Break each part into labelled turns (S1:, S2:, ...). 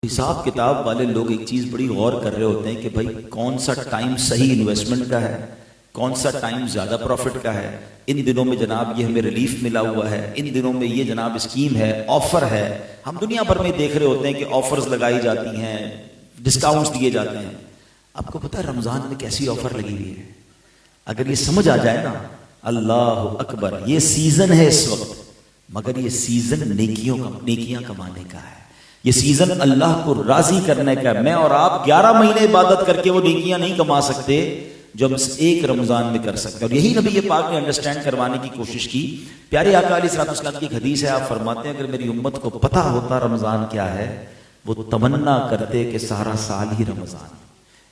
S1: حساب کتاب والے لوگ ایک چیز بڑی غور کر رہے ہوتے ہیں کہ بھائی کون سا ٹائم صحیح انویسٹمنٹ کا ہے، کون سا ٹائم زیادہ پروفٹ کا ہے۔ ان دنوں میں جناب یہ ہمیں ریلیف ملا ہوا ہے، ان دنوں میں یہ جناب اسکیم ہے، آفر ہے۔ ہم دنیا بھر میں دیکھ رہے ہوتے ہیں کہ آفرز لگائی جاتی ہیں، ڈسکاؤنٹس دیے جاتے ہیں۔ آپ کو پتہ ہے رمضان میں کیسی آفر لگی ہوئی ہے؟ اگر یہ سمجھ آ جائے نا، اللہ اکبر، یہ سیزن ہے اس وقت، مگر یہ سیزن نیکیاں کمانے کا ہے، یہ سیزن اللہ کو راضی کرنے کا ہے۔ میں اور آپ 11 مہینے عبادت کر کے وہ نیکیاں نہیں کما سکتے جو ہم ایک رمضان میں کر سکتے ہیں، اور یہی نبی پاک نے انڈرسٹینڈ کروانے کی کوشش کی۔ پیارے آقا علیہ الصلوۃ والسلام کی ایک حدیث ہے، آپ فرماتے ہیں اگر میری امت کو پتہ ہوتا رمضان کیا ہے، وہ تمنا کرتے کہ سارا سال ہی رمضان۔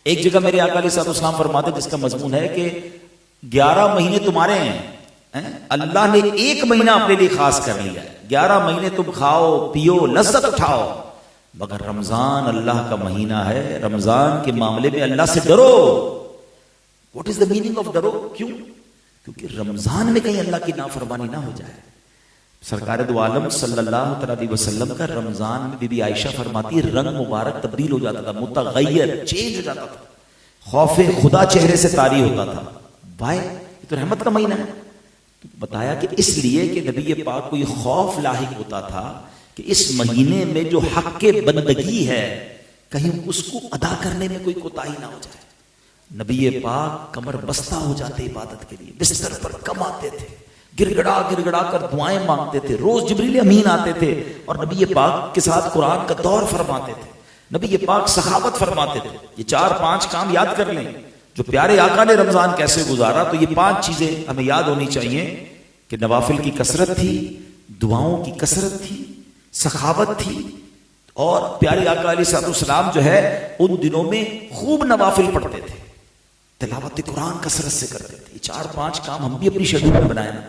S1: ایک جگہ میرے آقا علیہ الصلوۃ والسلام فرماتے جس کا مضمون ہے کہ 11 مہینے تمہارے ہیں، اللہ نے ایک مہینہ اپنے لیے خاص کر لیا ہے، 11 مہینے تم کھاؤ پیو لذت اٹھاؤ، مگر رمضان اللہ کا مہینہ ہے، رمضان کے معاملے میں اللہ سے ڈرو۔ What is the meaning of ڈرو؟ کیوں؟ کیونکہ رمضان میں کہیں اللہ کی نافرمانی نہ ہو جائے۔ سرکار دو عالم صلی اللہ علیہ وسلم کا رمضان میں بی بی عائشہ فرماتی ہے رنگ مبارک تبدیل ہو جاتا تھا، متغیر، چینج ہو جاتا تھا، خوف خدا چہرے سے طاری ہوتا تھا۔ بھائی یہ تو رحمت کا مہینہ ہے۔ بتایا کہ اس لیے کہ نبی پاک کو یہ خوف لاحق ہوتا تھا کہ اس مہینے میں جو حق بندگی ہے کہیں اس کو ادا کرنے میں کوئی کوتاہی نہ ہو جائے۔ نبی پاک کمر بستہ ہو جاتے عبادت کے لیے، بستر پر کم آتے تھے، گر گڑا کر دعائیں مانگتے تھے، روز جبریل امین آتے تھے اور نبی پاک کے ساتھ قرآن کا دور فرماتے تھے، نبی پاک سخاوت فرماتے تھے۔ یہ 4-5 کام یاد کر لیں جو پیارے آقا نے رمضان کیسے گزارا، تو یہ 5 چیزیں ہمیں یاد ہونی چاہیے کہ نوافل کی کثرت تھی، دعاؤں کی کثرت تھی، سخاوت تھی، اور پیارے آقا علیہ السلام جو ہے ان دنوں میں خوب نوافل پڑھتے تھے، تلاوت قرآن کثرت سے کرتے تھے۔ یہ 4-5 کام ہم بھی اپنی شیڈول میں بنائیں نا۔